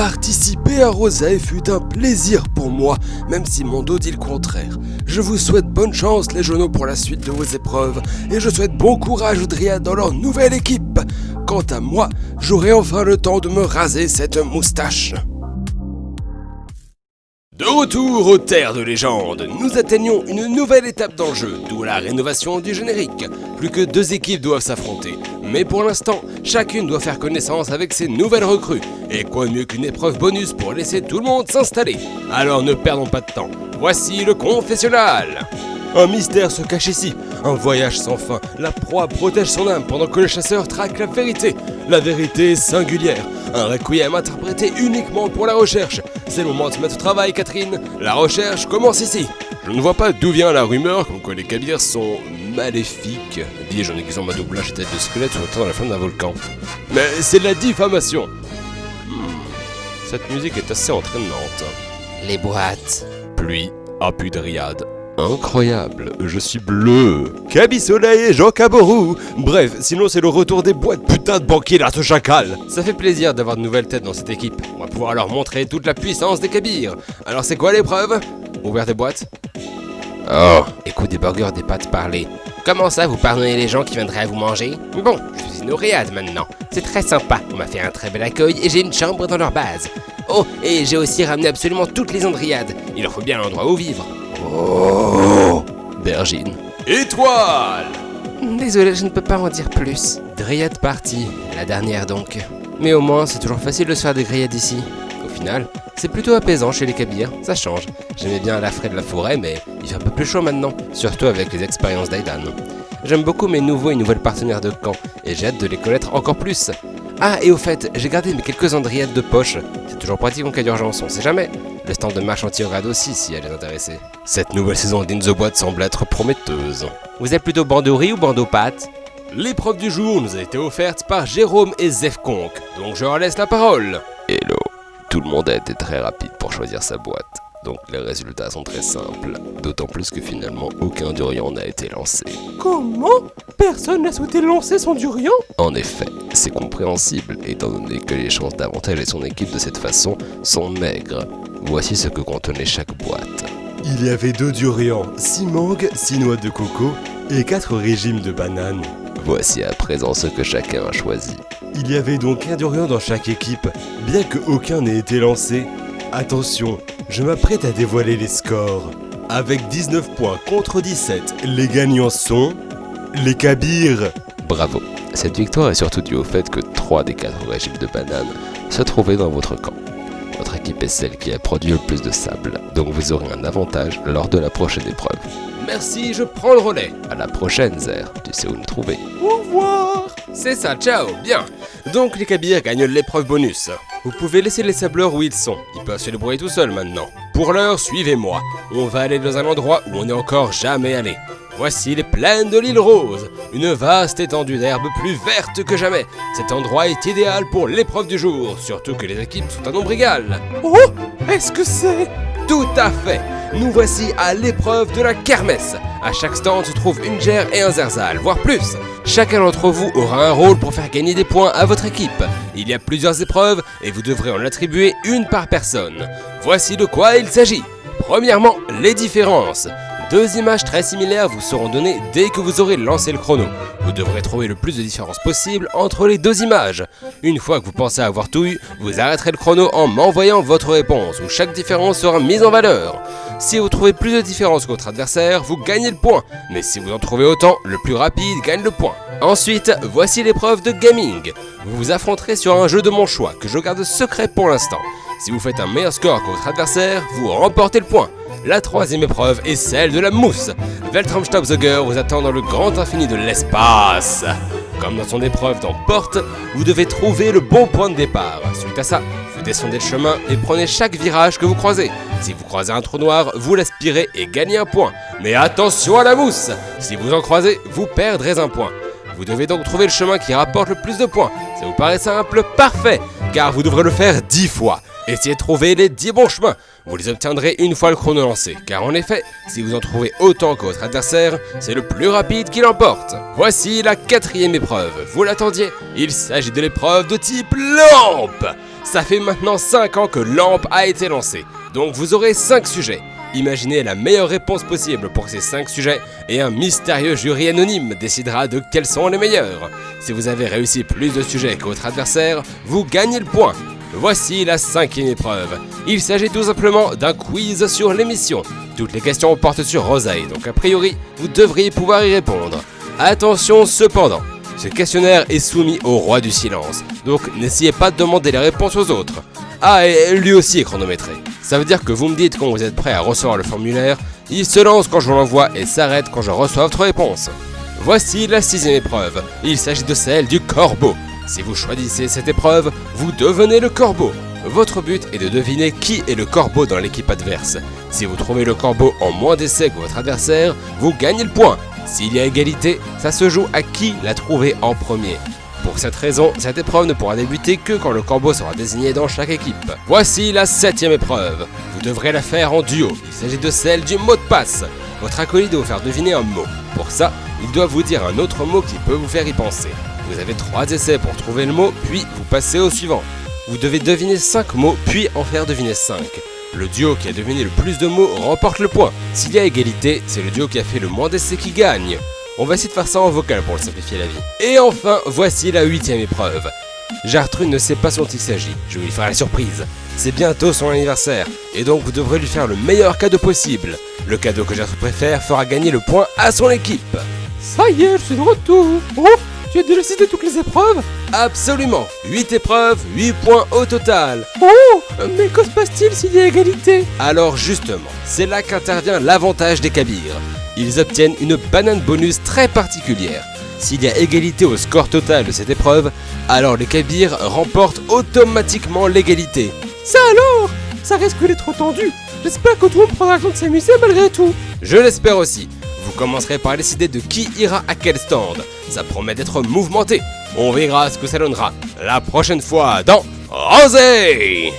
Participer à Rosae fut un plaisir pour moi, même si mon dos dit le contraire. Je vous souhaite bonne chance les jeunes pour la suite de vos épreuves, et je souhaite bon courage aux Dryades dans leur nouvelle équipe. Quant à moi, j'aurai enfin le temps de me raser cette moustache. De retour aux terres de légende, nous atteignons une nouvelle étape dans le jeu, d'où la rénovation du générique. Plus que 2 équipes doivent s'affronter, mais pour l'instant, chacune doit faire connaissance avec ses nouvelles recrues. Et quoi de mieux qu'une épreuve bonus pour laisser tout le monde s'installer? Alors ne perdons pas de temps, voici le confessionnal. Un mystère se cache ici, un voyage sans fin, la proie protège son âme pendant que le chasseur traque la vérité singulière, un requiem interprété uniquement pour la recherche. C'est le moment de se mettre au travail, Catherine, la recherche commence ici. Je ne vois pas d'où vient la rumeur comme quoi les Kabyres sont maléfiques, dis-je en aiguisant ma doublage tête de squelette flottant dans la flamme d'un volcan. Mais c'est de la diffamation. Cette musique est assez entraînante. Les boîtes. Pluie, appui de Dryade. Incroyable, je suis bleu. Kaby Soleil et Jean Caborou. Bref, sinon c'est le retour des boîtes, putain de banquier là, ce chacal. Ça fait plaisir d'avoir de nouvelles têtes dans cette équipe. On va pouvoir leur montrer toute la puissance des Kabyres. Alors c'est quoi l'épreuve? Ouvrir des boîtes? Oh, écoute des burgers, des pâtes parlées. Comment ça, vous pardonnez les gens qui viendraient à vous manger? Bon, je suis une Dryade maintenant. C'est très sympa, on m'a fait un très bel accueil et j'ai une chambre dans leur base. Oh, et j'ai aussi ramené absolument toutes les Dryades. Il leur faut bien un endroit où vivre. Oh, Bergine. Étoile. Désolé, je ne peux pas en dire plus. Dryade partie, la dernière donc. Mais au moins, c'est toujours facile de se faire des grillades ici. Au final, c'est plutôt apaisant chez les Kabyres, ça change. J'aimais bien la fraie de la forêt, mais il fait un peu plus chaud maintenant, surtout avec les expériences d'Aidan. J'aime beaucoup mes nouveaux et nouvelles partenaires de camp, et j'ai hâte de les connaître encore plus. Ah, et au fait, j'ai gardé mes quelques Dryades de poche. C'est toujours pratique en cas d'urgence, on sait jamais. Le stand de marche anti-orade aussi, si elle est intéressée. Cette nouvelle saison d'In the Boîte semble être prometteuse. Vous êtes plutôt bandeau riz ou bandeau pâte? L'épreuve du jour nous a été offerte par Jérôme et Zefconk, donc je leur laisse la parole. Hello, tout le monde a été très rapide pour choisir sa boîte. Donc les résultats sont très simples, d'autant plus que finalement aucun durian n'a été lancé. Comment? Personne n'a souhaité lancer son durian? En effet, c'est compréhensible étant donné que les chances d'avantager son équipe de cette façon sont maigres. Voici ce que contenait chaque boîte. Il y avait 2 durians, 6 mangues, 6 noix de coco et 4 régimes de bananes. Voici à présent ce que chacun a choisi. Il y avait donc un durian dans chaque équipe, bien que aucun n'ait été lancé. Attention, je m'apprête à dévoiler les scores. Avec 19 points contre 17, les gagnants sont... les Kabyres. Bravo. Cette victoire est surtout due au fait que 3 des 4 régimes de bananes se trouvaient dans votre camp. Votre équipe est celle qui a produit le plus de sable, donc vous aurez un avantage lors de la prochaine épreuve. Merci, je prends le relais. À la prochaine, Zer, tu sais où nous trouver. Au revoir. C'est ça, ciao, bien. Donc les Kabyres gagnent l'épreuve bonus. Vous pouvez laisser les sableurs où ils sont, ils peuvent se débrouiller tout seuls maintenant. Pour l'heure, suivez-moi. On va aller dans un endroit où on n'est encore jamais allé. Voici les plaines de l'île Rose, une vaste étendue d'herbe plus verte que jamais. Cet endroit est idéal pour l'épreuve du jour, surtout que les équipes sont à nombre égal. Oh, est-ce que c'est... Tout à fait. Nous voici à l'épreuve de la kermesse. À chaque stand se trouve une gère et un zerzal, voire plus. Chacun d'entre vous aura un rôle pour faire gagner des points à votre équipe. Il y a plusieurs épreuves et vous devrez en attribuer une par personne. Voici de quoi il s'agit. Premièrement, les différences. 2 images très similaires vous seront données dès que vous aurez lancé le chrono. Vous devrez trouver le plus de différences possible entre les 2 images. Une fois que vous pensez avoir tout eu, vous arrêterez le chrono en m'envoyant votre réponse, où chaque différence sera mise en valeur. Si vous trouvez plus de différences que votre adversaire, vous gagnez le point. Mais si vous en trouvez autant, le plus rapide gagne le point. Ensuite, voici l'épreuve de gaming. Vous vous affronterez sur un jeu de mon choix, que je garde secret pour l'instant. Si vous faites un meilleur score que votre adversaire, vous remportez le point. La 3e épreuve est celle de la mousse. Weltraumstaubsauger vous attend dans le grand infini de l'espace. Comme dans son épreuve dans Porte, vous devez trouver le bon point de départ. Suite à ça, vous descendez le chemin et prenez chaque virage que vous croisez. Si vous croisez un trou noir, vous l'aspirez et gagnez un point. Mais attention à la mousse! Si vous en croisez, vous perdrez un point. Vous devez donc trouver le chemin qui rapporte le plus de points. Ça vous paraît simple? Parfait! Car vous devrez le faire 10 fois. Essayez de trouver les 10 bons chemins. Vous les obtiendrez une fois le chrono lancé. Car en effet, si vous en trouvez autant que votre adversaire, c'est le plus rapide qui l'emporte. Voici la 4e épreuve. Vous l'attendiez? Il s'agit de l'épreuve de type lampe. Ça fait maintenant 5 ans que Lampe a été lancé, donc vous aurez 5 sujets. Imaginez la meilleure réponse possible pour ces 5 sujets et un mystérieux jury anonyme décidera de quels sont les meilleurs. Si vous avez réussi plus de sujets que votre adversaire, vous gagnez le point. Voici la 5e épreuve. Il s'agit tout simplement d'un quiz sur l'émission. Toutes les questions portent sur Rosae, donc a priori, vous devriez pouvoir y répondre. Attention cependant, ce questionnaire est soumis au roi du silence, donc n'essayez pas de demander les réponses aux autres. Ah, et lui aussi est chronométré. Ça veut dire que vous me dites quand vous êtes prêt à recevoir le formulaire, il se lance quand je vous l'envoie et s'arrête quand je reçois votre réponse. Voici la 6e épreuve. Il s'agit de celle du corbeau. Si vous choisissez cette épreuve, vous devenez le corbeau. Votre but est de deviner qui est le corbeau dans l'équipe adverse. Si vous trouvez le corbeau en moins d'essais que votre adversaire, vous gagnez le point. S'il y a égalité, ça se joue à qui l'a trouvé en premier. Pour cette raison, cette épreuve ne pourra débuter que quand le corbeau sera désigné dans chaque équipe. Voici la 7e épreuve. Vous devrez la faire en duo. Il s'agit de celle du mot de passe. Votre acolyte doit vous faire deviner un mot. Pour ça, il doit vous dire un autre mot qui peut vous faire y penser. Vous avez 3 essais pour trouver le mot, puis vous passez au suivant. Vous devez deviner 5 mots, puis en faire deviner 5. Le duo qui a deviné le plus de mots remporte le point. S'il y a égalité, c'est le duo qui a fait le moins d'essais qui gagne. On va essayer de faire ça en vocal pour le simplifier la vie. Et enfin, voici la 8e épreuve. Gertrude ne sait pas ce dont il s'agit, je vais lui faire la surprise. C'est bientôt son anniversaire, et donc vous devrez lui faire le meilleur cadeau possible. Le cadeau que Gertrude préfère fera gagner le point à son équipe. Ça y est, je suis de retour. Oh, tu as déjà cité toutes les épreuves? Absolument, 8 épreuves, 8 points au total. Oh, mais que se passe-t-il s'il y a égalité? Alors justement, c'est là qu'intervient l'avantage des Kabyres. Ils obtiennent une banane bonus très particulière. S'il y a égalité au score total de cette épreuve, alors les Kabyres remportent automatiquement l'égalité. Ça alors? Ça risque d'être trop tendu. J'espère que tout le monde prendra le temps de s'amuser malgré tout. Je l'espère aussi. Vous commencerez par décider de qui ira à quel stand. Ça promet d'être mouvementé. On verra ce que ça donnera la prochaine fois dans Rosae.